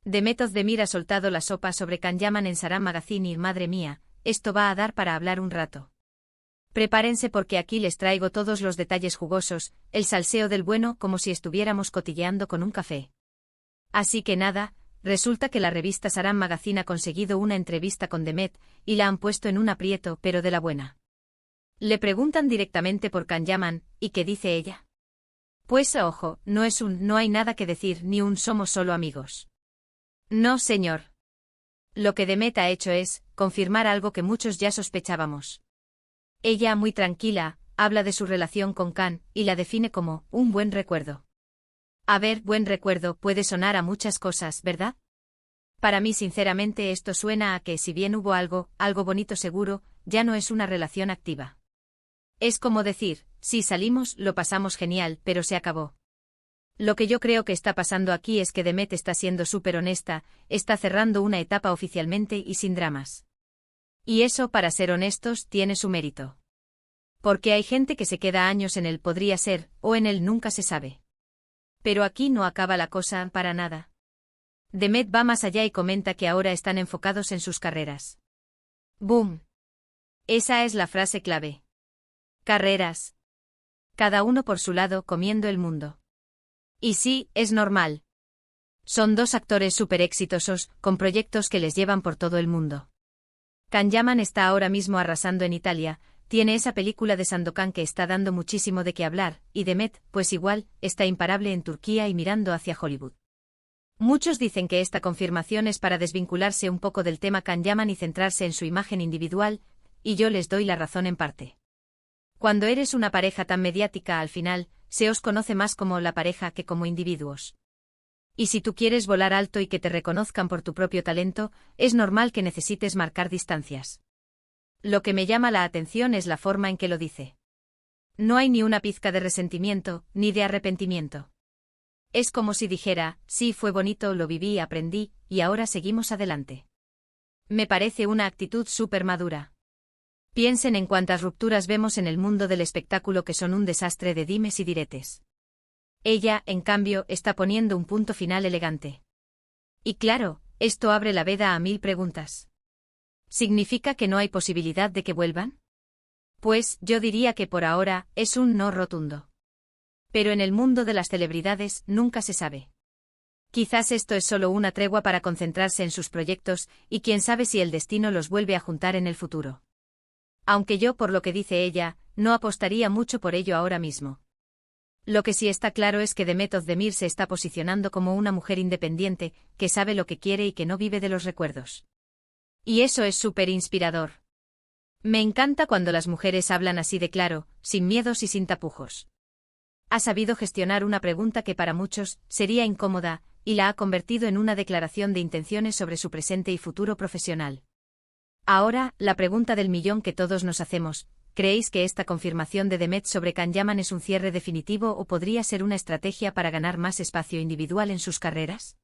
Demet Özdemir ha soltado la sopa sobre Can Yaman en Saran Magazine y madre mía, esto va a dar para hablar un rato. Prepárense porque aquí les traigo todos los detalles jugosos, el salseo del bueno como si estuviéramos cotilleando con un café. Así que nada, resulta que la revista Saran Magazine ha conseguido una entrevista con Demet y la han puesto en un aprieto, pero de la buena. Le preguntan directamente por Can Yaman, ¿y qué dice ella? Pues ojo, no hay nada que decir ni un somos solo amigos. No, señor. Lo que Demet ha hecho es confirmar algo que muchos ya sospechábamos. Ella, muy tranquila, habla de su relación con Can y la define como un buen recuerdo. A ver, buen recuerdo puede sonar a muchas cosas, ¿verdad? Para mí sinceramente esto suena a que si bien hubo algo bonito seguro, ya no es una relación activa. Es como decir, sí salimos, lo pasamos genial, pero se acabó. Lo que yo creo que está pasando aquí es que Demet está siendo súper honesta, está cerrando una etapa oficialmente y sin dramas. Y eso, para ser honestos, tiene su mérito. Porque hay gente que se queda años en el podría ser, o en el nunca se sabe. Pero aquí no acaba la cosa para nada. Demet va más allá y comenta que ahora están enfocados en sus carreras. ¡Boom! Esa es la frase clave. Carreras. Cada uno por su lado comiendo el mundo. Y sí, es normal. Son dos actores súper exitosos, con proyectos que les llevan por todo el mundo. Can Yaman está ahora mismo arrasando en Italia, tiene esa película de Sandokan que está dando muchísimo de qué hablar, y Demet, pues igual, está imparable en Turquía y mirando hacia Hollywood. Muchos dicen que esta confirmación es para desvincularse un poco del tema Can Yaman y centrarse en su imagen individual, y yo les doy la razón en parte. Cuando eres una pareja tan mediática al final, se os conoce más como la pareja que como individuos. Y si tú quieres volar alto y que te reconozcan por tu propio talento, es normal que necesites marcar distancias. Lo que me llama la atención es la forma en que lo dice. No hay ni una pizca de resentimiento, ni de arrepentimiento. Es como si dijera, sí, fue bonito, lo viví, aprendí, y ahora seguimos adelante. Me parece una actitud súper madura. Piensen en cuántas rupturas vemos en el mundo del espectáculo que son un desastre de dimes y diretes. Ella, en cambio, está poniendo un punto final elegante. Y claro, esto abre la veda a 1000 preguntas. ¿Significa que no hay posibilidad de que vuelvan? Pues, yo diría que por ahora, es un no rotundo. Pero en el mundo de las celebridades, nunca se sabe. Quizás esto es solo una tregua para concentrarse en sus proyectos, y quién sabe si el destino los vuelve a juntar en el futuro. Aunque yo, por lo que dice ella, no apostaría mucho por ello ahora mismo. Lo que sí está claro es que Demet Özdemir se está posicionando como una mujer independiente, que sabe lo que quiere y que no vive de los recuerdos. Y eso es súper inspirador. Me encanta cuando las mujeres hablan así de claro, sin miedos y sin tapujos. Ha sabido gestionar una pregunta que para muchos sería incómoda, y la ha convertido en una declaración de intenciones sobre su presente y futuro profesional. Ahora, la pregunta del millón que todos nos hacemos, ¿creéis que esta confirmación de Demet sobre Can Yaman es un cierre definitivo o podría ser una estrategia para ganar más espacio individual en sus carreras?